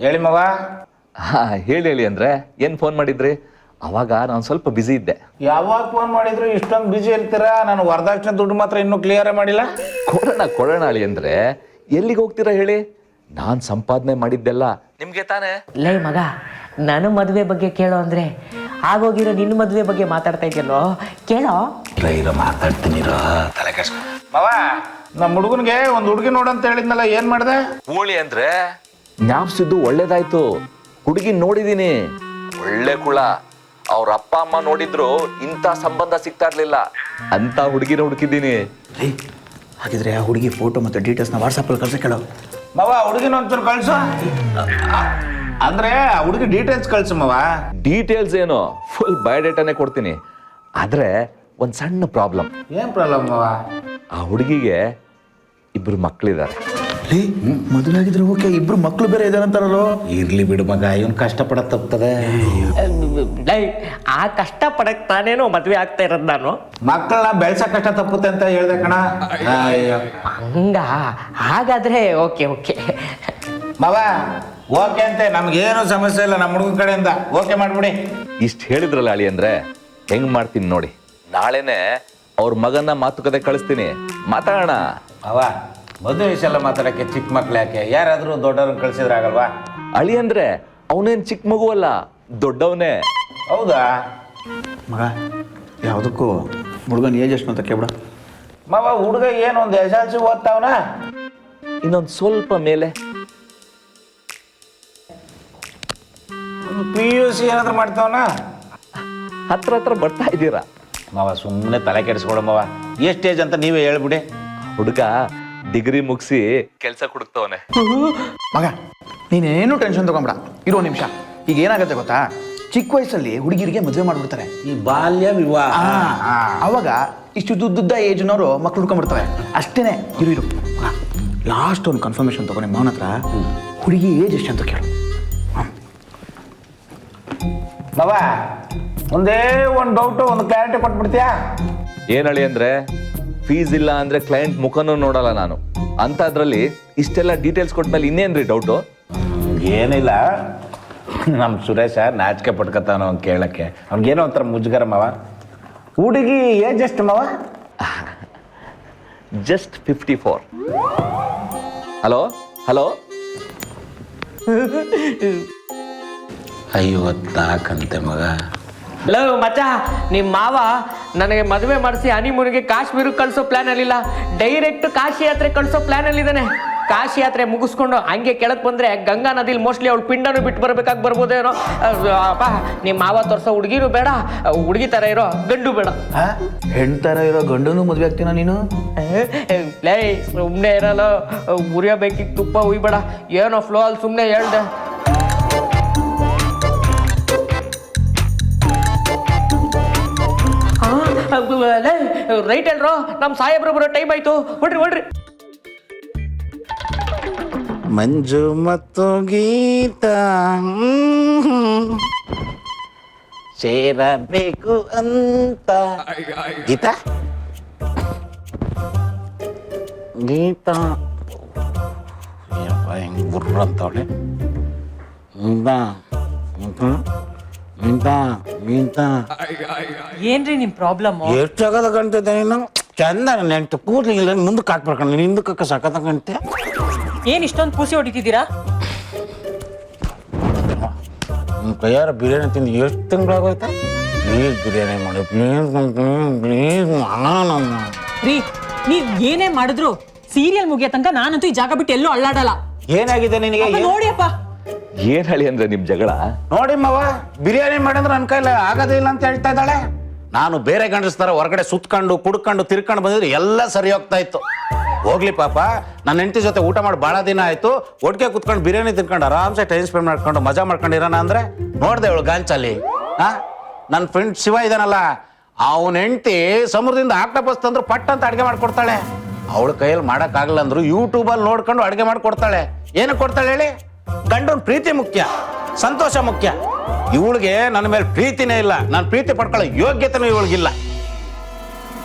ಹೇಳಿ ಮವ. ಹೇಳಿ ಅಂದ್ರೆ ಏನು ಫೋನ್ ಮಾಡಿದ್ರಿ? ಅವಾಗ ನಾನು ಸ್ವಲ್ಪ ಬ್ಯುಸಿ ಇದ್ದೆ. ಯಾವಾಗ ಫೋನ್ ಮಾಡಿದ್ರು ಇಷ್ಟೊಂದು ಬಿಜಿ ಇರ್ತೀರಾ? ನಾನು ವರದಕ್ಷಿಣೆ ದುಡ್ಡು ಮಾತ್ರ ಇನ್ನೂ ಕ್ಲಿಯರೇ ಮಾಡಿಲ್ಲ. ಕೊಡೋಣ ಅಳಿ ಅಂದ್ರೆ ಎಲ್ಲಿಗೆ ಹೋಗ್ತೀರಾ ಹೇಳಿ? ನಾನು ಸಂಪಾದನೆ ಮಾಡಿದ್ದೆಲ್ಲ ನಿಮ್ಗೆ ತಾನೇ. ಲೈ ಮಗ, ನನ್ನ ಮದುವೆ ಬಗ್ಗೆ ಕೇಳೋ ಅಂದ್ರೆ ಆಗೋಗಿರೋ ನಿನ್ನ ಮದುವೆ ಬಗ್ಗೆ ಮಾತಾಡ್ತಾ ಇದೆಯಲ್ಲೋ, ಕೇಳೋ. ಮಾತಾಡ್ತೀನಿ ತಲೆ ಕೆಡ್ಸ್ಕೊ. ಮವ, ನಮ್ಮ ಹುಡುಗನಿಗೆ ಒಂದು ಹುಡುಗಿ ನೋಡಂತ ಹೇಳಿದ್ನಲ್ಲ, ಏನ್ ಮಾಡಿದೆ? ಹೂಳಿ ಅಂದ್ರೆ ಜ್ಞಾಪಿಸಿದ್ದು ಒಳ್ಳೇದಾಯ್ತು. ಹುಡುಗಿ ನೋಡಿದೀನಿ, ಒಳ್ಳೆ ಕುಳ. ಅವ್ರ ಅಪ್ಪ ಅಮ್ಮ ನೋಡಿದ್ರು ಇಂಥ ಸಂಬಂಧ ಸಿಗ್ತಾ ಇರ್ಲಿಲ್ಲ. ಅಂತ ಹುಡುಗಿನ ಹುಡುಕಿದ್ದೀನಿ. ಹಾಗಿದ್ರೆ ಆ ಹುಡುಗಿ ಫೋಟೋ ಮತ್ತು ಡೀಟೇಲ್ಸ್ನ ವಾಟ್ಸಪ್ಪಲ್ಲಿ ಕಳ್ಸ ಕೇಳೋ. ಮವ, ಹುಡುಗಿನ ಒಂಚೂರು ಕಳ್ಸು. ಅಂದ್ರೆ ಆ ಹುಡುಗಿ ಡೀಟೇಲ್ಸ್ ಕಳ್ಸು ಮವ. ಡೀಟೇಲ್ಸ್ ಏನು, ಫುಲ್ ಬಯೋಡೇಟಾನೇ ಕೊಡ್ತೀನಿ. ಆದ್ರೆ ಒಂದು ಸಣ್ಣ ಪ್ರಾಬ್ಲಮ್. ಏನ್ ಪ್ರಾಬ್ಲಮ್ ಮವ? ಆ ಹುಡುಗಿಗೆ 2 ಮಕ್ಕಳಿದ್ದಾರೆ. ಮದುವೆ ಆಗಿದ್ರೆ ಓಕೆ, 2 ಮಕ್ಕಳು ಬೇರೆ ಇದಾರಂತಾರಲ್ಲೋ. ಇರ್ಲಿ ಬಿಡು ಮಗ, ಇವನ್ ಕಷ್ಟಪಡ ತಪ್ತದೆ. ಲೈ, ಆ ಕಷ್ಟ ಪಡಕ್ ತಾನೇನೋ ಮದುವೆ ಆಗ್ತಾ ಇರೋದು ನಾನು. ಮಕ್ಕಳನ್ನ ಬೆಳ್ಸಕ್ ಕಷ್ಟ ತಪ್ಪುತ್ತೆ ಅಂತ ಹೇಳ್ದೆ ಕಣ. ಹಂಗ ಹಾಗಾದ್ರೆ ಓಕೆ. ಮವ ಓಕೆ ಅಂತೆ, ನಮ್ಗೇನು ಸಮಸ್ಯೆ ಇಲ್ಲ. ನಮ್ಮ ಹುಡುಗನ ಕಡೆಯಿಂದ ಓಕೆ ಮಾಡ್ಬಿಡಿ. ಇಷ್ಟು ಹೇಳಿದ್ರಲ್ಲ ಅಳಿ ಅಂದ್ರೆ ಹೆಂಗ್ ಮಾಡ್ತೀನಿ ನೋಡಿ. ನಾಳೆನೆ ಅವ್ರ ಮಗನ ಮಾತುಕತೆ ಕಳಿಸ್ತೀನಿ, ಮಾತಾಡೋಣ. ಮವ, ಮದುವೆ ವಿಷಯ ಎಲ್ಲ ಮಾತಾಡಕ್ಕೆ ಚಿಕ್ಕ ಮಕ್ಳು ಯಾಕೆ? ಯಾರಾದ್ರೂ ದೊಡ್ಡವ್ರನ್ನ ಕಳ್ಸಿದ್ರೆ ಆಗಲ್ವಾ? ಅಳಿ ಅಂದ್ರೆ ಅವನೇನ್ ಚಿಕ್ಕ ಮಗು ಅಲ್ಲ, ದೊಡ್ಡವನೇ. ಹೌದಾ ಮಗ, ಯಾವುದಕ್ಕೂ ಹುಡುಗನ ಏಜ್ ಎಷ್ಟು ಅಂತ ಕೇಳ್ಬಿಡ. ಮವ, ಹುಡುಗ ಏನು ಒಂದು SLC ಓದ್ತಾವನ? ಇನ್ನೊಂದು ಸ್ವಲ್ಪ ಮೇಲೆ. PUC ಏನಾದ್ರು ಮಾಡ್ತಾವನ? ಹತ್ರ ಬರ್ತಾ ಇದ್ದೀರಾ. ಮವ, ಸುಮ್ಮನೆ ತಲೆ ಕೆಡಿಸ್ಕೊಡ ಮವ. ಎಷ್ಟು ಏಜ್ ಅಂತ ನೀವೇ ಹೇಳ್ಬಿಡಿ. ಹುಡುಗ ಡಿಗ್ರಿ ಮುಗಿಸಿ ಕೆಲಸ ಹುಡುಕ್ತವನೆ. ಮಗ, ನೀನೇನು ಟೆನ್ಷನ್ ತಗೊಂಬೇಡ, ಇರೋ ನಿಮಿಷ. ಈಗ ಏನಾಗುತ್ತೆ ಗೊತ್ತಾ, ಚಿಕ್ಕ ವಯಸ್ಸಲ್ಲಿ ಹುಡುಗಿರಿಗೆ ಮದುವೆ ಮಾಡ್ಬಿಡ್ತಾರೆ. ಈ ಬಾಲ್ಯ ವಿವಾಹ. ಅವಾಗ ಇಷ್ಟು ದುಡ್ಡ ಏಜ್ನವರು ಮಕ್ಳು ಹುಡ್ಕೊಂಡ್ಬಿಡ್ತಾರೆ. ಅಷ್ಟೇನೆ. ಇರು ಲಾಸ್ಟ್ ಒಂದು ಕನ್ಫರ್ಮೇಶನ್ ತಗೋ ನಿಮ್ಮ ಮಾವನ ಹತ್ರ. ಹುಡುಗಿ ಏಜ್ ಎಷ್ಟು ಅಂತ ಕೇಳು. ಮವ, ಒಂದೇ ಒಂದು ಡೌಟು, ಒಂದು ಕ್ಲಾರಿಟಿ ಕೊಟ್ಬಿಡ್ತೀಯಾ? ಏನ್ ಅಳಿ ಅಂದ್ರೆ ಫೀಸ್ ಇಲ್ಲ ಅಂದ್ರೆ ಕ್ಲೈಂಟ್ ಮುಖನೂ ನೋಡಲ್ಲ ನಾನು. ಅಂತದ್ರಲ್ಲಿ ಇಷ್ಟೆಲ್ಲ ಡೀಟೇಲ್ಸ್ ಕೊಟ್ಮೇಲೆ ಇನ್ನೇನ್ರಿ ಡೌಟು? ಏನಿಲ್ಲ, ನಮ್ಮ ಸುರೇಶ ನಾಚಿಕೆ ಪಟ್ಕೊತಾನ ಅವ್ನು ಕೇಳಕ್ಕೆ. ಅವ್ನಿಗೇನೋ ಒಂಥರ ಮುಜುಗರ ಮವ. ಹುಡುಗಿ ಏಜ್ ಎಷ್ಟು ಮವ? ಜಸ್ಟ್ 54. ಹಲೋ ಅಯ್ಯೋ ತಾಕಂತೆ ಮಗ. ಲವ್ ಮಚ್ಚ, ನಿಮ್ಮ ಮಾವ ನನಗೆ ಮದುವೆ ಮಾಡಿಸಿ ಹನಿಮೂನಿಗೆ ಕಾಶ್ಮೀರಕ್ಕೆ ಕಳಿಸೋ ಪ್ಲಾನ್ ಅಲ್ಲಿಲ್ಲ, ಡೈರೆಕ್ಟ್ ಕಾಶಿ ಯಾತ್ರೆ ಕಳಿಸೋ ಪ್ಲಾನ್ ಅಲ್ಲಿದ್ದಾನೆ. ಕಾಶಿ ಯಾತ್ರೆ ಮುಗಿಸ್ಕೊಂಡು ಹಂಗೆ ಕೆಳಕ್ ಬಂದ್ರೆ ಗಂಗಾ ನದಿಲಿ ಮೋಸ್ಟ್ಲಿ ಅವಳು ಪಿಂಡನು ಬಿಟ್ಟು ಬರ್ಬೇಕಾಗಿ ಬರ್ಬೋದೇನೋ. ಅಪ್ಪ, ನಿಮ್ಮ ಮಾವ ತೋರಿಸೋ ಹುಡುಗಿನೂ ಬೇಡ, ಹುಡುಗಿ ತರ ಇರೋ ಗಂಡು ಬೇಡ. ಹೆಣ್ತರ ಇರೋ ಗಂಡನು ಮದುವೆ ಆಗ್ತೀನ ನೀನು? ಲೈ, ಸುಮ್ಮನೆ ಇರಲ್ಲ, ಉರಿಯಬೇಕಿಗೆ ತುಪ್ಪ ಉಯ್ಬೇಡ. ಏನೋ ಫ್ಲೋ ಅಲ್ಲಿ ಸುಮ್ಮನೆ ಹೇಳ್ದೆ. ರೈಟ್ ಹೇಳ್ರೋ, ನಮ್ಮ ಸಾಹೇಬ್ರು ಬರೋ ಟೈಮ್ ಆಯ್ತು. ಹೊಡ್ರಿ. ಮಂಜು ಮತ್ತು ಗೀತಾ ಸೇರಬೇಕು ಅಂತ. ಗೀತಾ ಹೆಂಗ್ ಬುರ್ರ ಅಂತವಳೆ. ಏನ್ರಿ ನಿಮ್ ಪ್ರಾಬ್ಲಮ್? ಎಷ್ಟು ಆಗದ ಗಂಟೆ ನೀನು ಚಂದ ನೆಂಟು ಕೂದಲಿಲ್ಲ, ಮುಂದಕ್ಕೆ ಹಾಕ್ಬೇಕಂದ್ರೆ ಹಿಂದಕ್ಕೆ ಸಕತ್ತ ಗಂಟೆ. ಏನ್ ಇಷ್ಟೊಂದು ಪೂಸಿ ಹೊಡಿತಿದ್ದೀರಾ? ನಿಮ್ಮ ಕೈಯಾರ ಬಿರಿಯಾನಿ ತಿಂದು ಎಷ್ಟು ತಿಂಗಳಾಗೋಯ್ತಾ? ಪ್ಲೀಸ್ ಬಿರಿಯಾನಿ ಮಾಡಿ, ಪ್ಲೀಸ್. ರೀ, ನೀವ್ ಏನೇ ಮಾಡಿದ್ರು ಸೀರಿಯಲ್ ಮುಗಿಯೋ ತನಕ ನಾನಂತೂ ಈ ಜಾಗ ಬಿಟ್ಟು ಎಲ್ಲೂ ಅಳ್ಳಾಡಲ್ಲ. ಏನಾಗಿದೆ ನಿನಗೆ? ನೋಡಿಯಪ್ಪ, ಏನ್ ಹೇಳಿ ಅಂದ್ರೆ ನಿಮ್ ಜಗಳ ನೋಡಿ ಮವ, ಬಿರಿಯಾನಿ ಮಾಡಿದ್ರೆ ನನ್ನ ಕೈಲಿ ಆಗೋದಿಲ್ಲ ಅಂತ ಹೇಳ್ತಾ ಇದ್ದಾಳೆ. ನಾನು ಬೇರೆ ಗಂಡಸ್ತಾರ ಹೊರಗಡೆ ಸುತ್ಕೊಂಡು ಕುಡ್ಕೊಂಡು ತಿರ್ಕೊಂಡು ಬಂದಿದ್ರೆ ಎಲ್ಲ ಸರಿ ಹೋಗ್ತಾ ಇತ್ತು. ಹೋಗ್ಲಿ ಪಾಪ, ನನ್ನ ಹೆಂಡತಿ ಜೊತೆ ಊಟ ಮಾಡಿ ಭಾಳ ದಿನ ಆಯ್ತು. ಒಟ್ಟಿಗೆ ಕುತ್ಕೊಂಡು ಬಿರಿಯಾನಿ ತಿನ್ಕೊಂಡು ಆರಾಮ್ಸೆ ಟೈಮ್ ಸ್ಪೆಂಡ್ ಮಾಡ್ಕೊಂಡು ಮಜಾ ಮಾಡ್ಕೊಂಡಿರೋಣ ಅಂದ್ರೆ ನೋಡ್ದೆ ಅವಳು ಗಾಂಚಲ್ಲಿ. ನನ್ನ ಫ್ರೆಂಡ್ ಶಿವ ಇದಾನಲ್ಲ, ಅವನ ಹೆಂಡತಿ ಸಮುದ್ರದಿಂದ ಆಕ್ಟೋಪಸ್ ತಂದ್ರು ಪಟ್ ಅಂತ ಅಡುಗೆ ಮಾಡ್ಕೊಡ್ತಾಳೆ. ಅವಳ ಕೈಯಲ್ಲಿ ಮಾಡೋಕ್ಕಾಗಲ್ಲ ಅಂದ್ರು ಯೂಟ್ಯೂಬಲ್ಲಿ ನೋಡ್ಕೊಂಡು ಅಡುಗೆ ಮಾಡ್ಕೊಡ್ತಾಳೆ. ಏನಕ್ಕೆ ಕೊಡ್ತಾಳೆ ಹೇಳಿ? ಗಂಡನ ಪ್ರೀತಿ ಮುಖ್ಯ, ಸಂತೋಷ ಮುಖ್ಯ. ಇವಳಿಗೆ ನನ್ನ ಮೇಲೆ ಪ್ರೀತಿನೇ ಇಲ್ಲ, ನಾನು ಪ್ರೀತಿ ಪಡ್ಕೊಳ್ಳೋ ಯೋಗ್ಯತೆನೂ ಇವಳಿಗಿಲ್ಲ.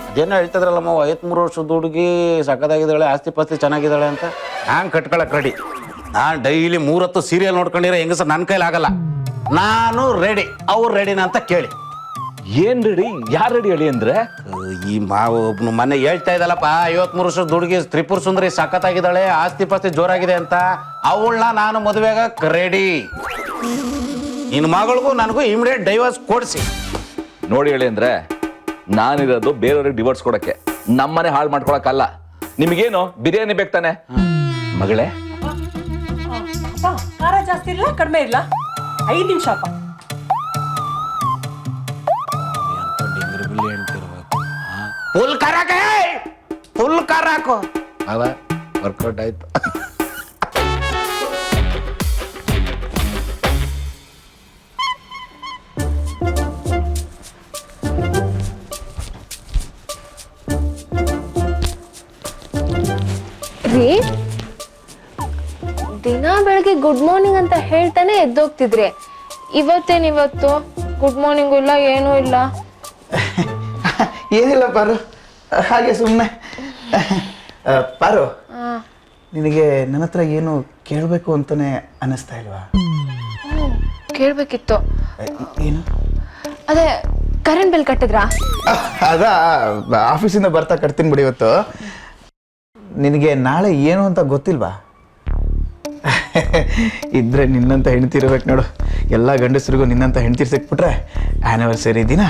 ಅದೇನೋ ಹೇಳ್ತಿದ್ರಲ್ಲಮ್ಮ, 53 ವರ್ಷದ ಹುಡುಗಿ ಸಕ್ಕದಾಗಿದ್ದಾಳೆ, ಆಸ್ತಿ ಪಾಸ್ತಿ ಚೆನ್ನಾಗಿದ್ದಾಳೆ ಅಂತ. ಹ್ಯಾಂಗೆ ಕಟ್ಕೊಳಕ್ ರೆಡಿ. ನಾನು ಡೈಲಿ 3 ಹೊತ್ತು ಸೀರಿಯಲ್ ನೋಡ್ಕೊಂಡಿರೋ ಹೆಂಗಸ ನನ್ನ ಕೈಲಿ ಆಗಲ್ಲ. ನಾನು ರೆಡಿ, ಅವ್ರು ರೆಡಿನಾ ಅಂತ ಕೇಳಿ. ಏನ್ ರೆಡಿ? ಯಾರು ರೆಡಿ ಹೇಳಿ ಅಂದ್ರೆ? ಈ ಮಾವು ಒಬ್ನು ಮೊನ್ನೆ ಹೇಳ್ತಾ ಇದ್ದಲ್ಲಪ್ಪ, 53 ವರ್ಷದ ಹುಡುಗಿ ತ್ರಿಪುರ ಸುಂದರಿ ಸಖತ್ತಾಗಿದ್ದಾಳೆ, ಆಸ್ತಿ ಪಾಸ್ತಿ ಜೋರಾಗಿದೆ ಅಂತ. ಅವಳನ್ನ ನಾನು ಮದುವೆಗ ರೆಡಿ. ನಿನ್ನ ಮಗಳಿಗೂ ನನಗೂ ಇಮಿಡಿಯೇಟ್ ಡೈವರ್ಸ್ ಕೊಡಿಸಿ. ನೋಡಿ ಹೇಳಿ ಅಂದ್ರೆ, ನಾನಿರೋದು ಬೇರೆಯವ್ರಿಗೆ ಡಿವೋರ್ಸ್ ಕೊಡಕ್ಕೆ, ನಮ್ಮನೆ ಹಾಳು ಮಾಡ್ಕೊಳಕ್ಕಲ್ಲ. ನಿಮಗೇನು ಬಿರಿಯಾನಿ ಬೇಕು ತಾನೆ? ಮಗಳೇ, ಅಪ್ಪ ಖಾರ ಜಾಸ್ತಿ ಇರಲ್ಲ ಕಡಿಮೆ ಇರಲ್ಲ? 5 ನಿಮಿಷ ಅಪ್ಪ. ಫುಲ್ ಖಾರಾಕೆ, ಫುಲ್ ಖಾರ ಹಾಕು. ಅದ ವರ್ಕೌಟ್ ಆಯ್ತು. ರೀ, ದಿನ ಬೆಳಗ್ಗೆ ಗುಡ್ ಮಾರ್ನಿಂಗ್ ಅಂತ ಹೇಳ್ತಾನೆ ಎದ್ದೋಗ್ತಿದ್ರಿ. ಇವತ್ತೇನಿವತ್ತು ಗುಡ್ ಮಾರ್ನಿಂಗು ಇಲ್ಲ, ಏನೂ ಇಲ್ಲ. ಏನಿಲ್ಲ ಪಾರು, ಹಾಗೆ ಸುಮ್ಮನೆ. ಪಾರು, ನಿನಗೆ ನನ್ನ ಹತ್ರ ಏನು ಕೇಳಬೇಕು ಅಂತಾನೆ ಅನ್ನಿಸ್ತಾ ಇಲ್ವಾ? ಕೇಳ್ಬೇಕಿತ್ತು. ಏನು? ಅದೇ ಕರೆಂಟ್ ಬಿಲ್ ಕಟ್ಟಿದ್ರಾ? ಅದಾ, ಆಫೀಸಿಂದ ಬರ್ತಾ ಕಟ್ತೀನಿ ಬಿಡಿ. ಇವತ್ತು ನಿನಗೆ ನಾಳೆ ಏನು ಅಂತ ಗೊತ್ತಿಲ್ವಾ? ಇದ್ರೆ ನಿನ್ನಂತ ಹೆಂಡತಿ ಇರ್ಬೇಕು ನೋಡು. ಎಲ್ಲ ಗಂಡಸರಿಗೂ ನಿನ್ನಂತ ಹೆಂಡತಿ ಸಿಕ್ಬಿಟ್ರೆ ಆ್ಯನಿವರ್ಸರಿ ದಿನ,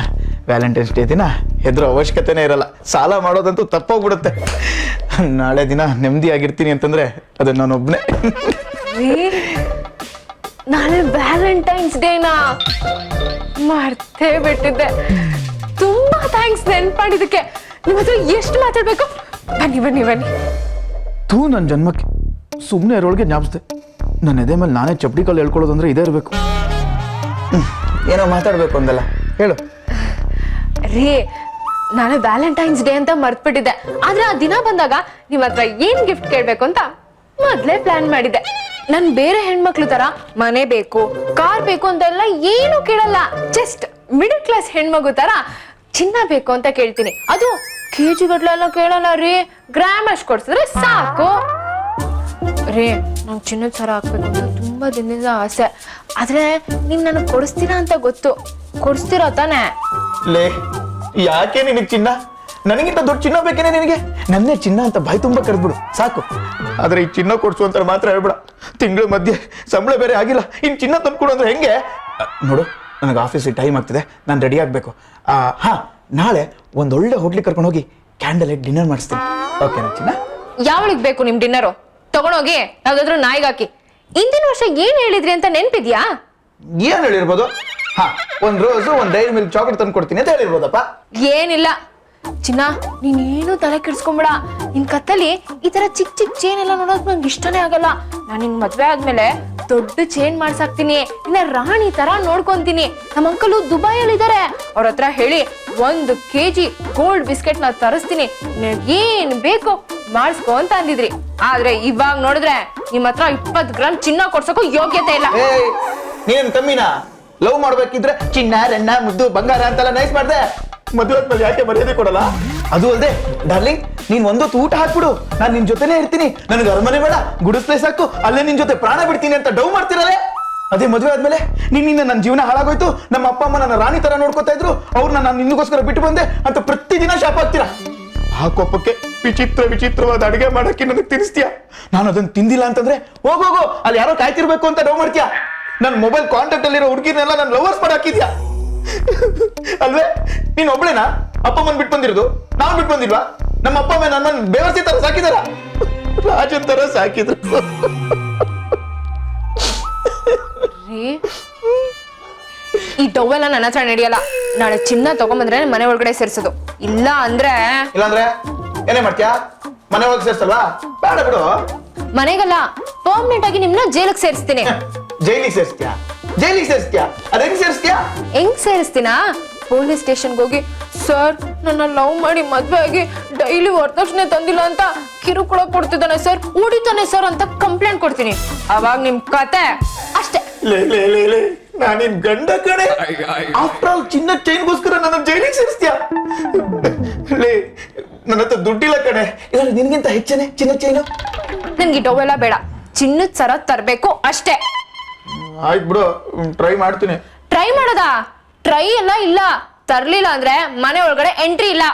ವ್ಯಾಲೆಂಟೈನ್ಸ್ ಡೇ ದಿನ ಹೆದರೋ ಅವಶ್ಯಕತೆನೇ ಇರಲ್ಲ. ಸಾಲ ಮಾಡೋದಂತೂ ತಪ್ಪೋಗ್ಬಿಡುತ್ತೆ. ನಾಳೆ ದಿನ ನೆಮ್ಮದಿಯಾಗಿರ್ತೀನಿ ಅಂತಂದ್ರೆ ಅದು ನಾನೊಬ್ಬನೇ. ನಾಳೆ ವ್ಯಾಲೆಂಟೈನ್ಸ್ ಡೇನಾ? ಮರ್ತೇ ಬಿಟ್ಟಿದ್ದೆ. ತುಂಬಾ ಥ್ಯಾಂಕ್ಸ್ ನೆನ್ಪು ಮಾಡಿದ್ದಕ್ಕೆ. ನಿಮ್ಮ ಹತ್ರ ಎಷ್ಟು ಮಾತಾಡ್ಬೇಕು? ಬನ್ನಿ ಬನ್ನಿ ಬನ್ನಿ. ತೂ ನನ್ನ ಜನ್ಮಕ್ಕೆ ಸುಮ್ಮನೆ ಇರೋಳಿಗೆ ಜ್ಞಾಪಿಸ್ದೆ. ನನ್ನ ಎದೆ ಮೇಲೆ ನಾನೇ ಚಪ್ಪಡಿ ಕಲ್ಲು ಹೇಳ್ಕೊಳ್ಳೋದು ಅಂದ್ರೆ ಇದೇ ಇರಬೇಕು. ಏನೋ ಮಾತಾಡ್ಬೇಕು ಅಂದಲ್ಲ, ಹೇಳು. ರೀ, ನಾಳೆ ವ್ಯಾಲೆಂಟೈನ್ಸ್ ಡೇ ಅಂತ ಮರ್ತ್ಬಿಟ್ಟಿದ್ದೆ. ಆದ್ರೆ ಆ ದಿನ ಬಂದಾಗ ನಿಮ್ಮ ಹತ್ರ ಏನ್ ಗಿಫ್ಟ್ ಕೇಳ್ಬೇಕು ಅಂತ ಮೊದ್ಲೇ ಪ್ಲಾನ್ ಮಾಡಿದ್ದೆ. ನನ್ ಬೇರೆ ಹೆಣ್ಮಕ್ಳು ತರ ಮನೆ ಬೇಕು, ಕಾರ್ ಬೇಕು ಅಂತೆಲ್ಲ ಏನು ಕೇಳಲ್ಲ. ಜಸ್ಟ್ ಮಿಡಲ್ ಕ್ಲಾಸ್ ಹೆಣ್ಮಗು ತರ ಚಿನ್ನ ಬೇಕು ಅಂತ ಕೇಳ್ತೀನಿ. ಅದು ಕೆಜಿ ಗಟ್ಲೆಲ್ಲ ಕೇಳಲ್ಲ ರೀ, ಗ್ರಾಮ್ ಅಷ್ಟು ಕೊಡ್ಸಿದ್ರೆ ಸಾಕು. ರೀ, ನಂಗೆ ಚಿನ್ನದ ಸರ ಹಾಕ್ಬೇಕು ಅಂತ ತುಂಬಾ ದಿನದಿಂದ ಆಸೆ. ಆದ್ರೆ ನೀನ್ ನನಗೆ ಕೊಡಿಸ್ತೀರಾ ಅಂತ ಗೊತ್ತು. ಕೊಡಿಸ್ತೀರಾ ತಾನೆ? ಲೇ, ಯಾಕೆ ನಿನಗೆ ಚಿನ್ನ? ನನಗಿಂತ ದೊಡ್ಡ ಚಿನ್ನ ಬೇಕೇನೆ ನಿನಗೆ? ನನ್ನೇ ಚಿನ್ನ ಅಂತ ಬಾಯಿ ತುಂಬ ಕರೆದ್ಬಿಡು ಸಾಕು. ಆದ್ರೆ ಈ ಚಿನ್ನ ಕೊಡ್ಸು ಅಂತ ಮಾತ್ರ ಹೇಳ್ಬಿಡ. ತಿಂಗಳ ಮಧ್ಯೆ ಸಂಬಳ ಬೇರೆ ಆಗಿಲ್ಲ, ಇನ್ನು ಚಿನ್ನ ತಂದ್ಕೊಡು ಅಂದ್ರೆ ಹೆಂಗೆ? ನೋಡು, ನನಗೆ ಆಫೀಸಿಗೆ ಟೈಮ್ ಆಗ್ತಿದೆ, ನಾನು ರೆಡಿ ಆಗಬೇಕು. ಹಾ, ನಾಳೆ ಒಂದೊಳ್ಳೆ ಹೋಟ್ಲಿಗೆ ಕರ್ಕೊಂಡು ಹೋಗಿ ಕ್ಯಾಂಡಲ್ ಲೈಟ್ ಡಿನ್ನರ್ ಮಾಡಿಸ್ತೀನಿ. ಓಕೆನಾ ಚಿನ್ನ? ಯಾವಳಿಗೆ ಬೇಕು ನಿಮ್ ಡಿನ್ನರು? ತಗೊಂಡೋಗಿ ಯಾವ್ದಾದ್ರು ನಾಯಿಗೆ ಹಾಕಿ. ಇಂದಿನ ವರ್ಷ ಏನ್ ಹೇಳಿದ್ರಿ ಅಂತ ನೆನ್ಪಿದ್ಯಾ? ಏನ್ ಹೇಳಿರ್ಬೋದು? ಹಾ, ಒಂದ್ ರೋಸು, ಒಂದ್ ಡೈರಿ ಮಿಲ್ಕ್ ಚಾಕ್ಲೇಟ್ ತಂದು ಕೊಡ್ತೀನಿ ಅಂತ ಹೇಳಿರ್ಬೋದಪ್ಪ. ಏನಿಲ್ಲ ಚಿನ್ನ, ನೀನೇನು ತಲೆ ಕೆಡ್ಸ್ಕೊಂಬೇಡ. ನಿನ್ ಕತ್ತಲ್ಲಿ ಈ ತರ ಚಿಕ್ಕ ಚಿಕ್ಕ ಚೇನ್ ಎಲ್ಲ ನೋಡೋದು ನಂಗೆ ಇಷ್ಟನೇ ಆಗಲ್ಲ. ನಾನು ನಿನ್ ಮದ್ವೆ ಆದ್ಮೇಲೆ ದೊಡ್ಡ ಚೇನ್ ಮಾಡ್ಸಾಕ್ತೀನಿ, ಇನ್ನ ರಾಣಿ ತರ ನೋಡ್ಕೊಂತೀನಿ. ನಮ್ಮ ಅಂಕಲು ದುಬೈಯಲ್ಲಿ ಇದಾರೆ, ಅವ್ರ ಹತ್ರ ಹೇಳಿ 1 kg ಗೋಲ್ಡ್ ಬಿಸ್ಕೆಟ್ ನ ತರಿಸ್ತೀನಿ, ಏನ್ ಬೇಕು ಮಾಡಿಸ್ಕೊ ಅಂತ ಅಂದಿದ್ರಿ. ಆದ್ರೆ ಇವಾಗ ನೋಡಿದ್ರೆ ನಿಮ್ ಹತ್ರ 20 ಗ್ರಾಮ್ ಚಿನ್ನ ಕೊಡ್ಸಕ್ಕೂ ಯೋಗ್ಯತೆ ಇಲ್ಲ. ನೀನ್ ಕಮ್ಮಿನಾ? ಲವ್ ಮಾಡ್ಬೇಕಿದ್ರೆ ಚಿನ್ನ, ರನ್ನ, ಮುದ್ದು, ಬಂಗಾರ ಅಂತೆಲ್ಲ ನೈಸ್ ಮಾಡ್ದೆ. ಮದುವೆ ಆದ್ಮೇಲೆ ಯಾಕೆ ಮರ್ಯಾದೆ ಕೊಡಲ್ಲ? ಅದು ಅಲ್ಲದೆ ಡಾರ್ಲಿಂಗ್, ನೀನ್ ಒಂದೊತ್ತು ಊಟ ಹಾಕ್ಬಿಡು, ನಾನ್ ನಿನ್ ಜೊತೆನೇ ಇರ್ತೀನಿ. ನನಗೆ ಅರಮನೆ ಬೇಡ, ಗುಡಿಸ್ಲೇ ಸಾಕು, ಅಲ್ಲೇ ನಿನ್ ಜೊತೆ ಪ್ರಾಣ ಬಿಡ್ತೀನಿ ಅಂತ ಡೌ ಮಾಡ್ತಿರಲ್ಲ. ಅದೇ ಮದುವೆ ಆದ್ಮೇಲೆ ನಿನ್ನಿಂದ ನನ್ನ ಜೀವನ ಹಾಳಾಗೋಯ್ತು, ನಮ್ಮ ಅಪ್ಪ ಅಮ್ಮ ನನ್ನ ರಾಣಿ ತರ ನೋಡ್ಕೊತಾ ಇದ್ರು, ಅವ್ರನ್ನ ನಾನು ನಿನ್ಗೋಸ್ಕರ ಬಿಟ್ಟು ಬಂದೆ ಅಂತ ಪ್ರತಿದಿನ ಶಾಪ ಆಗ್ತೀರಾ. ಆ ಕೋಪಕ್ಕೆ ವಿಚಿತ್ರವಾದ ಅಡಿಗೆ ಮಾಡಕ್ಕೆ ನನಗೆ ತಿನ್ನಿಸ್ತೀಯ. ನಾನು ಅದನ್ನ ತಿಂದಿಲ್ಲ ಅಂತಂದ್ರೆ ಹೋಗೋಗೋ, ಅಲ್ಲಿ ಯಾರೋ ಕಾಯ್ತಿರ್ಬೇಕು ಅಂತ ಡೌ ಮಾಡ್ತೀಯಾ. ನನ್ನ ಮೊಬೈಲ್ ಕಾಂಟ್ಯಾಕ್ಟ್ ಅಲ್ಲಿರೋ ಹುಡುಗಿರ್ನೆಲ್ಲ ನನ್ನ ಲವರ್ಸ್ ಮಾಡಿ ಹಾಕಿದ್ಯಾ ಅಲ್ವೇ? ನೀನ್ ಒಬ್ಳೇನಾ ಅಪ್ಪ ಅಮ್ಮನ್ ಬಿಟ್ಟು ಬಂದಿರೋದು? ನಾವ್ ಬಿಟ್ಟು ಬಂದಿಲ್ವಾ? ನಮ್ಮ ಅಪ್ಪ ಅಮ್ಮ ನನ್ನ ಬೇವರ್ಸಿ ತರ ಸಾಕಿದಾರ, ರಾಜನ್ ತರ ಸಾಕಿದ್ರು. ಈ ಡೌವೆಲ್ಲ ನನ್ನ ಹತ್ರ ನಡೆಯಲ್ಲ. ನಾಳೆ ಚಿನ್ನ ತಗೊಂಬಂದ್ರೆ ಮನೆ ಒಳಗಡೆ ಸೇರ್ಸೋದು. ಇಲ್ಲಾಂದ್ರೆ ಏನೇ ಮಾಡ್ತೀಯಾ? ಮನೆ ಒಳಗೆ ಸೇರ್ಸಲ್ವಾ? ಬೇಡ ಬಿಡು. ಮನೆಗಲ್ಲ, ಪರ್ಮನೆಂಟ್ ಆಗಿ ನಿಮ್ನ ಜೈಲಿಗೆ ಸೇರಿಸ್ತೀನಿ. ಜೈಲಿಗೆ ಸೇರಿಸ್ತೀಯಾ? ಅದೇಂಗ್ ಸೇರಿಸ್ತೀಯಾ? ಹೆಂಗ್ ಸೇರಿಸ್ತೀನಾ? ಪೊಲೀಸ್ ಸ್ಟೇಷನ್ಗೆ ಹೋಗಿ, ಸರ್ ನನ್ನ ಲವ್ ಮಾಡಿ ಮದ್ವೆ ಆಗಿ ಡೈಲಿ ವರದಕ್ಷಿಣೆ ತಂದಿಲ್ಲ ಅಂತ ಕಿರುಕುಳ ಕೊಡ್ತಿದ್ದಾನೆ ಸರ್, ಹೊಡಿತಾನೆ ಸರ್ ಅಂತ ಕಂಪ್ಲೇಂಟ್ ಕೊಡ್ತೀನಿ. ಅವಾಗ ನಿಮ್ ಕತೆ ಅಷ್ಟೇ. ನಾನಿನ್ ಗಂಡ ಕಡೆ. ಆಫ್ಟರ್ ಆಲ್ ಚಿನ್ನ ಚೈನ್ಗೋಸ್ಕರ ನನ್ನ ಜೈಲಿಗೆ ಸೇರಿಸ್ತೀಯಾ? ನನ್ನ ಹತ್ರ ದುಡ್ಡಿಲ್ಲ ಕಣೆ. ಇಲ್ಲ ನಿನ್ಗಿಂತ ಹೆಚ್ಚನೆ ಚಿನ್ನ ಚೈನು. ನನ್ಗೆ ಡೌವೆಲ್ಲ ಬೇಡ. ಚಿನ್ನದ ಸರ ತರ್ಬೇಕು ಅಷ್ಟೇ. ಆಯ್ತು ಬಿಡು, ಟ್ರೈ ಮಾಡ್ತೀನಿ. ಟ್ರೈ ಮಾಡೋದಾ? ಟ್ರೈ ಎಲ್ಲ ಇಲ್ಲ. ತರ್ಲಿಲ್ಲ ಅಂದ್ರೆ ಮನೆ ಒಳಗಡೆ ಎಂಟ್ರಿ ಇಲ್ಲ.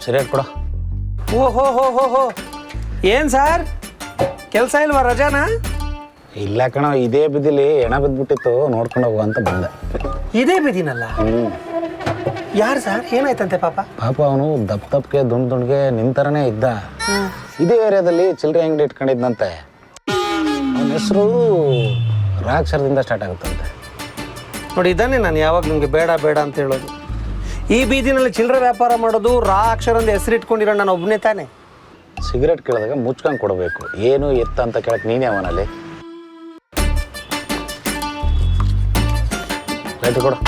ಸರಿಯಾಗಿ ಕೊಡ. ಓಹೋ ಹೋ ಹೋ ಹೋ ಏನ್ ಸರ್ ಕೆಲಸ ಇಲ್ವಾ, ರಜಾನಾ? ಇಲ್ಲ ಕಣ, ಇದೇ ಬಿದ್ದಿಲಿ ಹೆಣ ಬಿದ್ಬಿಟ್ಟಿತ್ತು, ನೋಡ್ಕೊಂಡು ಹೋಗುವ ಅಂತ ಬಂದೆ. ಇದೇ ಬಿದ್ದೀನಲ್ಲ. ಯಾರು ಸರ್, ಏನಾಯ್ತಂತೆ ಪಾಪ? ಪಾಪ ಅವನು ದಪ್ಪಗೆ ದುಂಡ್ಗೆ ನಿಂತರನೇ ಇದ್ದ. ಇದೇ ಏರಿಯಾದಲ್ಲಿ ಚಿಲ್ಲರೆ ಅಂಗಡಿ ಇಟ್ಕೊಂಡಿದ್ನಂತೆ. ಅವನ ಹೆಸರು ರಾಕ್ಷರದಿಂದ ಸ್ಟಾರ್ಟ್ ಆಗುತ್ತಂತೆ. ನೋಡಿ, ಇದನ್ನೇ ನಾನು ಯಾವಾಗ ನಿಮ್ಗೆ ಬೇಡ ಬೇಡ ಅಂತ ಹೇಳೋದು. ಈ ಬೀದಿನಲ್ಲಿ ಚಿಲ್ಲರೆ ವ್ಯಾಪಾರ ಮಾಡೋದು ರಾ ಅಕ್ಷರಂದ ಹೆಸರಿಟ್ಕೊಂಡಿರೋ ನಾನು ಒಬ್ಬನೇ ತಾನೆ. ಸಿಗರೇಟ್ ಕೇಳಿದಾಗ ಮುಚ್ಕೊಂಡು ಕೊಡಬೇಕು. ಏನು ಎತ್ತ ಅಂತ ಕೇಳಕ್ ನೀನೇ ಅವನಲ್ಲಿ. ಲೈಟ್ ಕೊಡು.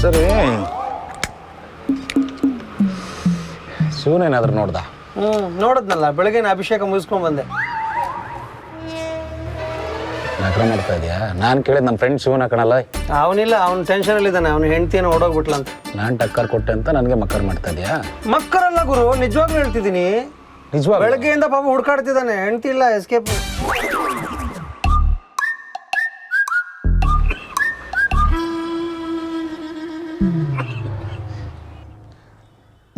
ಸರಿ, ಶಿವನೇನಾದ್ರೂ ನೋಡ್ದ? ನೋಡಿದ್ನಲ್ಲ, ಬೆಳಗ್ಗೆ ಅಭಿಷೇಕ ಮುಗಿಸ್ಕೊಂಡ್ ಬಂದೆ. ನಕರ ಮಾಡ್ತಾ ಇದೆಯಾ? ನಾನು ಕೇಳಿದ್ ನಮ್ಮ ಫ್ರೆಂಡ್ ಶಿವನ ಕಣಲ್ಲ. ಅವನಿಲ್ಲ, ಅವ್ನು ಟೆನ್ಷನಲ್ಲಿ ಇದ್ದಾನೆ. ಅವ್ನು ಹೆಂಡ್ತಿಯನ್ನು ಓಡೋಗ್ಬಿಟ್ಲ ಅಂತ. ನಾನು ಟಕ್ಕರ್ ಕೊಟ್ಟೆ ಅಂತ ನನಗೆ ಮಕ್ಕರ್ ಮಾಡ್ತಾ ಇದೆಯಾ? ಮಕ್ಕರಲ್ಲ ಗುರು, ನಿಜವಾಗ್ಲೂ ಹೇಳ್ತಿದ್ದೀನಿ. ನಿಜವಾಗ ಬೆಳಗ್ಗೆಯಿಂದ ಪಾಪ ಹುಡ್ಕಾಡ್ತಿದ್ದಾನೆ, ಹೆಂಡ್ತಿ ಇಲ್ಲ, ಎಸ್ಕೇಪ್.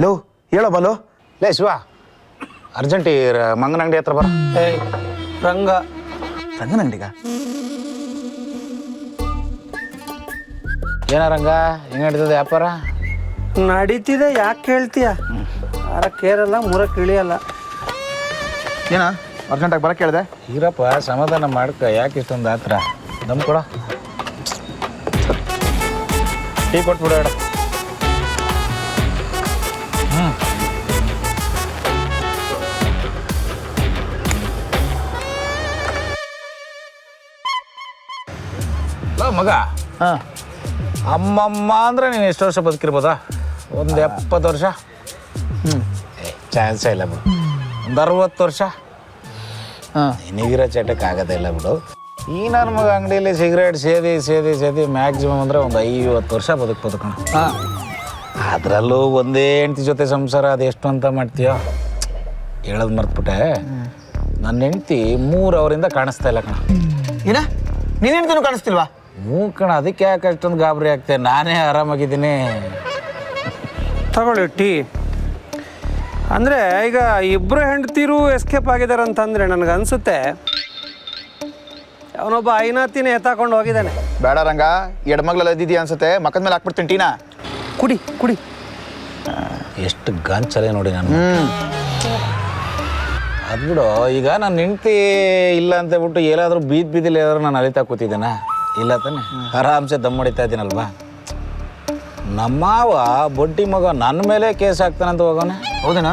ಲೋ ಹೇಳೋ ಬಲೋ. ಲೇ ಶಿವ, ಅರ್ಜೆಂಟಿ ಮಂಗನ ಅಂಗಡಿ ಹತ್ರ ಬರ. ಏಯ್ ರಂಗ, ರಂಗನ ಅಂಗಡಿಗ? ಏನಾರಂಗ ಹೆಂಗ ನಡೀತದೆ ವ್ಯಾಪಾರ? ನಡೀತಿದೆ, ಯಾಕೆ ಕೇಳ್ತೀಯ? ಯಾರ ಕೇರಲ್ಲ, ಮೂರಕ್ಕೆ ಇಳಿಯಲ್ಲ. ಏನ ಅರ್ಜೆಂಟಾಗಿ ಬರಕ್ಕೆ ಹೇಳಿದೆ? ಇರಪ್ಪ, ಸಮಾಧಾನ ಮಾಡ್ಕ. ಯಾಕೆ ಇಷ್ಟೊಂದು ಆತ್ರ? ದಮ್ ಕೊಡ. ಟೀ ಕೊಟ್ಬಿಡ. ಮಗ, ಅಮ್ಮಮ್ಮ ಅಂದ್ರೆ ನೀನು ಎಷ್ಟು ವರ್ಷ ಬದುಕಿರ್ಬೋದಾ? ಒಂದು 70 ವರ್ಷ? ಚಾನ್ಸೇ ಇಲ್ಲ ಬಿಡು. ಒಂದು 60 ವರ್ಷ? ನಿನಗಿರೋ ಚಟಕ್ಕೆ ಆಗೋದೇ ಇಲ್ಲ ಬಿಡು. ಈ ನನ್ನ ಮಗ ಅಂಗಡಿಯಲ್ಲಿ ಸಿಗರೇಟ್ ಸೇದಿ ಮ್ಯಾಕ್ಸಿಮಮ್ ಅಂದರೆ ಒಂದು 50 ವರ್ಷ ಬದುಕ್ಬೋದು ಕಣ. ಅದರಲ್ಲೂ ಒಂದೇ ಹೆಂಡ್ತಿ ಜೊತೆ ಸಂಸಾರ, ಅದೆಷ್ಟು ಅಂತ ಮಾಡ್ತೀಯೋ ಹೇಳೋದು ಮರ್ತ್ಬಿಟ್ಟೆ. ನನ್ನ ಹೆಂಡ್ತಿ 3 ಅವರಿಂದ ಕಾಣಿಸ್ತಾ ಇಲ್ಲ ಕಣ. ಏನ ನೀನ್ ಹೆಂಡ್ತಿನೂ ಕಾಣಿಸ್ತಿಲ್ವಾ? ಕಣ, ಅದಕ್ಕೆ ಯಾಕೆ ಅಷ್ಟೊಂದು ಗಾಬರಿ ಆಗ್ತೇನೆ? ನಾನೇ ಆರಾಮಾಗಿದ್ದೀನಿ. ತಗೊಳ್ಳಿ ಟೀ. ಅಂದರೆ ಈಗ ಇಬ್ಬರು ಹೆಂಡ್ತಿರು ಎಸ್ಕೇಪ್ ಆಗಿದ್ದಾರೆ ಅಂತಂದರೆ ನನಗನ್ಸುತ್ತೆ ಅವನೊಬ್ಬ ಐನಾತಿನೇ ಎತ್ತಾಕೊಂಡು ಹೋಗಿದ್ದಾನೆ. ಬೇಡ ರಂಗ, ಎಡಮಗ್ಲೆಲ್ಲ ಇದ್ದಿದ್ಯಾ ಅನ್ಸುತ್ತೆ. ಮಕ್ಕದ ಮೇಲೆ ಹಾಕ್ಬಿಡ್ತೀನಿ ಟೀನಾ. ಕುಡಿ ಕುಡಿ. ಎಷ್ಟು ಗಾಂಚಲೆ ನೋಡಿ ನಾನು. ಅದು ಬಿಡು, ಈಗ ನಾನು ಹೆಂಡ್ತಿ ಇಲ್ಲ ಅಂತ ಬಿಟ್ಟು ಎಲ್ಲಾದರೂ ಬೀದಿಲಿ ಏನಾದ್ರು ನಾನು ಅಲಿತಾ ಕೂತಿದ್ದೇನ? ಇಲ್ಲ ತಾನೆ, ಆರಾಮ್ಸೆ ದಮ್ ಹೊಡಿತಾ ಇದ್ದೀನಲ್ವಾ? ನಮ್ಮವ ಬೊಡ್ಡಿ ಮಗ ನನ್ನ ಮೇಲೆ ಕೇಸ್ ಹಾಕ್ತಾನಂತ ಹೋಗೋಣ. ಹೌದೇನಾ?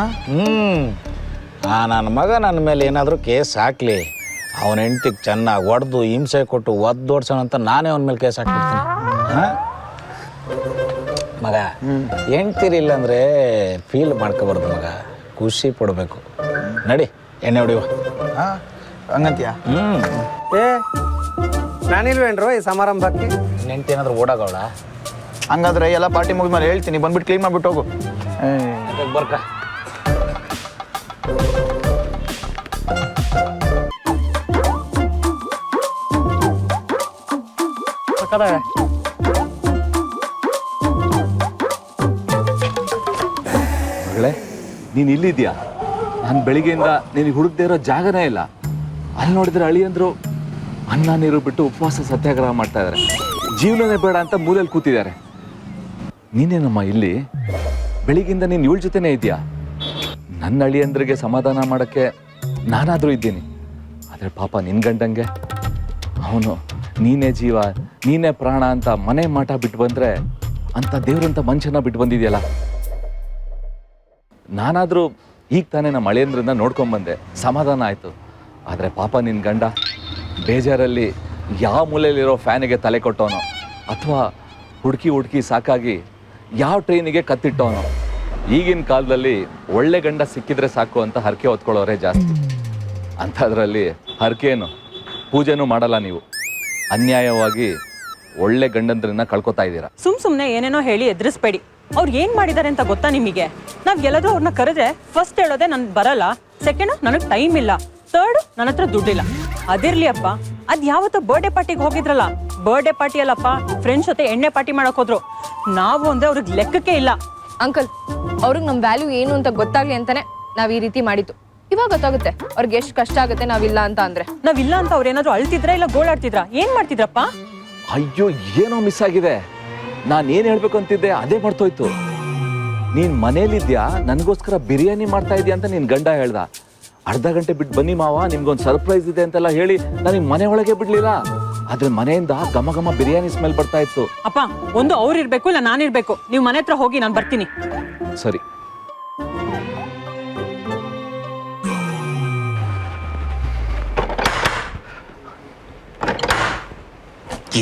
ನನ್ನ ಮಗ ನನ್ನ ಮೇಲೆ ಏನಾದರೂ ಕೇಸ್ ಹಾಕ್ಲಿ, ಅವನ ಹೆಂಡ್ತಿಗೆ ಚೆನ್ನಾಗಿ ಹೊಡೆದು ಹಿಂಸೆ ಕೊಟ್ಟು ಒದ್ದೋಡ್ಸೋಣಂತ ನಾನೇ ಅವನ ಮೇಲೆ ಕೇಸ್ ಹಾಕ್ಬಿಡ್ತೀನಿ. ಹಾಂ ಮಗ, ಹೆಂಡ್ತಿರಿಲ್ಲ ಅಂದರೆ ಫೀಲ್ ಮಾಡ್ಕೊಬಾರ್ದು ಮಗ, ಖುಷಿ ಪಡಬೇಕು. ನಡಿ ಎಣ್ಣೆ ಹೊಡಿವ. ಹಾಂ ಹಂಗಂತೀಯ? ಏ ನಾನಿಲ್ವೇನ್ರು ಈ ಸಮಾರಂಭಕ್ಕೆ? ಹೆಂಡ್ತಿ ಏನಾದರೂ ಓಡಾಗೋಳ? ಹಂಗಾದ್ರೆ ಎಲ್ಲ ಪಾರ್ಟಿ ಮುಗಿದ್ಮೇಲೆ ಹೇಳ್ತೀನಿ, ಬಂದ್ಬಿಟ್ಟು ಕ್ಲೀನ್ ಮಾಡ್ಬಿಟ್ಟು ಹೋಗು. ಬರ್ಕ. ಮಗಳೇ, ನೀನು ಇಲ್ಲಿದ್ಯಾ? ನಾನು ಬೆಳಿಗ್ಗೆಯಿಂದ ನಿನಗೆ ಹುಡುಕ್ದೇ ಇರೋ ಜಾಗನೇ ಇಲ್ಲ. ಅಲ್ಲಿ ನೋಡಿದ್ರೆ ಅಳಿಯಂದ್ರು ಅನ್ನ ನೀರು ಬಿಟ್ಟು ಉಪವಾಸ ಸತ್ಯಾಗ್ರಹ ಮಾಡ್ತಾ ಇದ್ದಾರೆ. ಜೀವನನೇ ಬೇಡ ಅಂತ ಮೂಲೆಯಲ್ಲಿ ಕೂತಿದ್ದಾರೆ. ನೀನೇನಮ್ಮ ಇಲ್ಲಿ? ಬೆಳಿಗ್ಗೆಯಿಂದ ನೀನು ಇವಳ ಜೊತೆನೇ ಇದೆಯಾ? ನನ್ನ ಅಳಿಯಂದ್ರಿಗೆ ಸಮಾಧಾನ ಮಾಡೋಕ್ಕೆ ನಾನಾದರೂ ಇದ್ದೀನಿ. ಆದರೆ ಪಾಪ ನಿನ್ನ ಗಂಡಂಗೆ ಅವನು ನೀನೇ ಜೀವ, ನೀನೇ ಪ್ರಾಣ ಅಂತ ಮನೆ ಮಾಟ ಬಿಟ್ಟು ಬಂದರೆ ಅಂತ ದೇವ್ರಂತ ಮನುಷ್ಯನ ಬಿಟ್ಟು ಬಂದಿದೆಯಲ್ಲ. ನಾನಾದರೂ ಈಗ ತಾನೇ ನಮ್ಮ ಅಳಿಯಂದ್ರಿಂದ ನೋಡ್ಕೊಂಬಂದೆ, ಸಮಾಧಾನ ಆಯಿತು. ಆದರೆ ಪಾಪ ನಿನ್ನ ಗಂಡ ಬೇಜಾರಲ್ಲಿ ಯಾವ ಮೂಲೆಯಲ್ಲಿರೋ ಫ್ಯಾನಿಗೆ ತಲೆ ಕೊಟ್ಟವನೋ, ಅಥವಾ ಹುಡುಕಿ ಸಾಕಾಗಿ ಯಾವ ಟ್ರೈನಿಗೆ ಕತ್ತಿಟ್ಟವನೋ. ಈಗಿನ ಕಾಲದಲ್ಲಿ ಒಳ್ಳೆ ಗಂಡ ಸಿಕ್ಕಿದ್ರೆ ಸಾಕು ಅಂತ ಹರಕೆ ಹೊತ್ಕೊಳ್ಳೋರೇ ಜಾಸ್ತಿ. ಅಂಥದ್ರಲ್ಲಿ ಹರಕೆಯನ್ನು ಪೂಜೆನೂ ಮಾಡಲ್ಲ ನೀವು. ಅನ್ಯಾಯವಾಗಿ ಒಳ್ಳೆ ಗಂಡಂದ್ರನ್ನ ಕಳ್ಕೊತಾ ಇದ್ದೀರಾ. ಸುಮ್ಮನೆ ಏನೇನೋ ಹೇಳಿ ಎದುರಿಸ್ಬೇಡಿ. ಅವ್ರು ಏನ್ ಮಾಡಿದ್ದಾರೆ ಅಂತ ಗೊತ್ತಾ ನಿಮಗೆ? ನಾವ್ ಎಲ್ಲಾದ್ರೂ ಅವ್ರನ್ನ ಕರೆದ್ರೆ ಫಸ್ಟ್ ಹೇಳೋದೆ ನನ್ ಬರಲ್ಲ, ಸೆಕೆಂಡ್ ನನಗ್ ಟೈಮ್ ಇಲ್ಲ, ಥರ್ಡ್ ನನ್ನ ಹತ್ರ ದುಡ್ಡಿಲ್ಲ. ಅದಿರ್ಲಿ ಅಪ್ಪ, ಅದ್ ಯಾವತ್ತೋ ಬರ್ಡೇ ಪಾರ್ಟಿಗೆ ಹೋಗಿದ್ರಲ್ಲ, ಬರ್ಡೇ ಪಾರ್ಟಿ ಅಲ್ಲಪ್ಪ, ಫ್ರೆಂಡ್ಸ್ ಜೊತೆ ಎಣ್ಣೆ ಪಾರ್ಟಿ ಮಾಡಕ್ ಹೋದ್ರು. ನಾವು ಅಂದ್ರೆ ಅವ್ರಿಗೆ ಲೆಕ್ಕಕ್ಕೆ ಇಲ್ಲ. ಅಂಕಲ್, ಅವ್ರಿಗೆ ನಮ್ ವ್ಯಾಲ್ಯೂ ಏನು ಅಂತ ಗೊತ್ತಾಗ್ಲಿ ಅಂತಾನೆ ನಾವ್ ಈ ರೀತಿ ಮಾಡಿದ್ದು. ಇವಾಗ ಗೊತ್ತಾಗುತ್ತೆ ಅವ್ರಿಗೆ ಎಷ್ಟು ಕಷ್ಟ ಆಗುತ್ತೆ ನಾವಿಲ್ಲ ಅಂತ ಅಂದ್ರೆ. ನಾವಿಲ್ಲ ಅಂತ ಅವ್ರೇನಾದ್ರು ಅಳ್ತಿದ್ರ ಇಲ್ಲ ಗೋಳಾಡ್ತಿದ್ರ? ಏನ್ ಮಾಡ್ತಿದ್ರಪ್ಪ? ಅಯ್ಯೋ, ಏನೋ ಮಿಸ್ ಆಗಿದೆ. ನಾನು ಏನ್ ಹೇಳ್ಬೇಕು ಅಂತಿದ್ದೆ ಅದೇ ಮರ್ತೋಯ್ತು. ನೀನ್ ಮನೇಲಿದ್ಯಾ, ನನಗೋಸ್ಕರ ಬಿರಿಯಾನಿ ಮಾಡ್ತಾ ಇದೀಯ ಅಂತ ನಿನ್ ಗಂಡ ಹೇಳ್ದ. ಅರ್ಧ ಗಂಟೆ ಬಿಟ್ಟು ಬನ್ನಿ ಮಾವ, ನಿಮ್ಗೊಂದು ಸರ್ಪ್ರೈಸ್ ಇದೆ ಅಂತೆಲ್ಲ ಹೇಳಿ ನನಗೆ ಮನೆ ಒಳಗೆ ಬಿಡ್ಲಿಲ್ಲ. ಆದ್ರೆ ಮನೆಯಿಂದ ಘಮ ಘಮ ಬಿರಿಯಾನಿ ಸ್ಮೆಲ್ ಬರ್ತಾ ಇತ್ತು. ಅಪ್ಪ, ಒಂದು ಅವ್ರು ಇರ್ಬೇಕು ಇಲ್ಲ ನಾನಿರ್ಬೇಕು. ನೀವು ಮನೆ ಹತ್ರ ಹೋಗಿ, ನಾನು ಬರ್ತೀನಿ. ಸರಿ.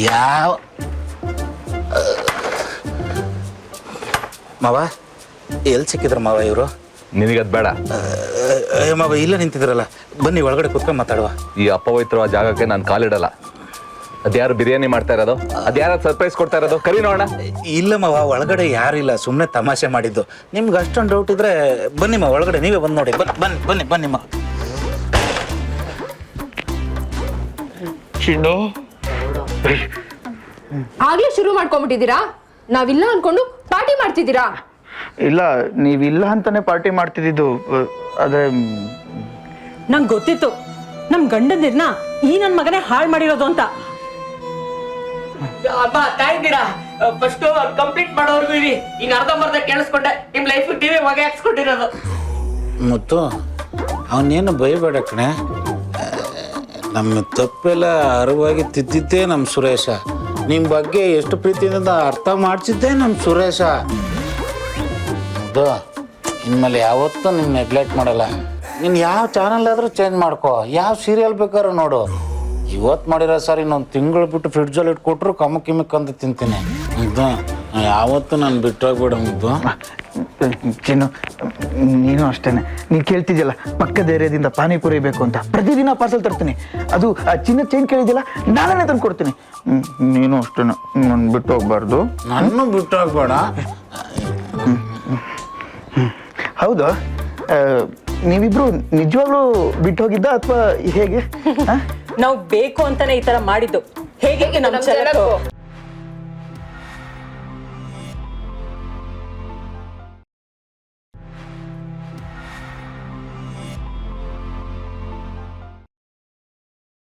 ಯಾವ ಮಾವ ಎಲ್ಲಿ ಸಿಕ್ಕಿದ್ರ ಮಾವ ಇವರು? ನಿನಗದ್ ಬೇಡ. ಮಾವ ಇಲ್ಲ ನಿಂತಿದ್ರಲ್ಲ, ಬನ್ನಿ ಒಳಗಡೆ ಕುತ್ಕೊಂಡು ಮಾತಾಡುವ. ಈ ಅಪವಿತ್ರ ಜಾಗಕ್ಕೆ ನಾನು ಕಾಲಿಡಲ್ಲ. ಅದ್ಯಾರು ಬಿರಿಯಾನಿ ಮಾಡ್ತಾ ಇರೋದು? ಅದ್ಯಾರ ಸರ್ಪ್ರೈಸ್ ಕೊಡ್ತಾ ಇರೋದು? ಕರಿ ನೋಡೋಣ. ಇಲ್ಲ ಮಾವ, ಒಳಗಡೆ ಯಾರಿಲ್ಲ, ಸುಮ್ಮನೆ ತಮಾಷೆ ಮಾಡಿದ್ದು. ನಿಮ್ಗೆ ಅಷ್ಟೊಂದು ಡೌಟ್ ಇದ್ರೆ ಬನ್ನಿ ಮಾವ, ಒಳಗಡೆ ನೀವೇ ಬಂದು ನೋಡಿ. ಬನ್ನಿ ಬನ್ನಿ ಬನ್ನಿ ಮಾವ. ಚಿನ್ನು, ಆಗ್ಲೇ ಶುರು ಮಾಡ್ಕೊಂಡ್ಬಿಟ್ಟಿದ್ದೀರಾ? ನಾವಿಲ್ಲ ಅನ್ಕೊಂಡು ಪಾರ್ಟಿ ಮಾಡ್ತಿದ್ದೀರಾ? ಇಲ್ಲ, ನೀವಿಲ್ಲ ಅಂತಾನೆ ಪಾರ್ಟಿ ಮಾಡ್ತಿದ್ದು. ಅದೇ ನಂಗೆ ಗೊತ್ತಿತ್ತು ನಮ್ ಗಂಡಂದಿರ್ನ ಈ ನನ್ ಮಗನೇ ಹಾಳು ಮಾಡಿರೋದು ಅಂತ. ಅಮ್ಮ ತಾಯಿದ್ದೀರಾ? ಫಸ್ಟ್ ಕಂಪ್ಲೀಟ್ ಮಾಡೋರ್ಗು ಇರಿ. ಇನ್ ಅರ್ಧಂಬರ್ಧ ಕೇಳಿಸ್ಕೊಂಡೆ ನಿಮ್ ಲೈಫ್ ಟಿವಿ ಹೊಗೆ ಹಾಕ್ಸ್ಕೊಂಡಿರೋದು. ಮತ್ತು ಅವನೇನು ಬೈಬೇಡ ಕಣೆ, ನಮ್ಮ ತಪ್ಪೆಲ್ಲ ಅರಿವಾಗಿ ತಿದ್ದಿದ್ದೇ ನಮ್ಮ ಸುರೇಶ. ನಿಮ್ಮ ಬಗ್ಗೆ ಎಷ್ಟು ಪ್ರೀತಿಯಿಂದ ಅರ್ಥ ಮಾಡಿಸಿದ್ದೇ ನಮ್ಮ ಸುರೇಶ. ಅದು ಇನ್ಮೇಲೆ ಯಾವತ್ತೂ ನಿನ್ನ ನೆಗ್ಲೆಕ್ಟ್ ಮಾಡಲ್ಲ. ನೀನು ಯಾವ ಚಾನಲ್ ಆದರೂ ಚೇಂಜ್ ಮಾಡ್ಕೋ, ಯಾವ ಸೀರಿಯಲ್ ಬೇಕಾದ್ರೂ ನೋಡು. ಇವತ್ತು ಮಾಡಿರೋ ಸರ್ ಇನ್ನೊಂದು ತಿಂಗಳು ಬಿಟ್ಟು ಫ್ರಿಡ್ಜಲ್ಲಿ ಇಟ್ಕೊಟ್ರು ಕಮ್ಮಕ್ ಕಿಮ್ಮಕ್ ಅಂತ ತಿಂತೀನಿ. ಇದು ಯಾವತ್ತೂ ನಾನು ಬಿಟ್ಟೋಗ್ಬಿಡ. ಮುದ್ದು ಚಿನ್ನು, ನೀನು ಅಷ್ಟೇನೆ. ನೀನು ಕೇಳ್ತಿದ್ಯಲ್ಲ ಪಕ್ಕದ ಏರಿಯಾದಿಂದ ಪಾನಿಪುರಿ ಬೇಕು ಅಂತ, ಪ್ರತಿದಿನ ಪಾರ್ಸಲ್ ತರ್ತೀನಿ. ಅದು ಆ ಚಿನ್ನ ಚೈನ್ ಕೇಳಿದ್ಯಲ್ಲ, ನಾನೇ ತಂದು ಕೊಡ್ತೀನಿ. ನೀನು ಅಷ್ಟೇನೆ, ನಾನು ಬಿಟ್ಟು ಹೋಗ್ಬಾರ್ದು. ನನ್ನೂ ಬಿಟ್ಟೋಗ್ಬೇಡ. ಹೌದು, ನೀವಿಬ್ರು ನಿಜವಾಗ್ಲೂ ಬಿಟ್ಟು ಹೋಗಿದ್ದ ಅಥವಾ ಹೇಗೆ? ನಾವು ಬೇಕು ಅಂತಾನೆ ಈ ತರ ಮಾಡಿದ್ದು. ಹೇಗೆ ನಮ್ ಛಲಕ್ಕೂ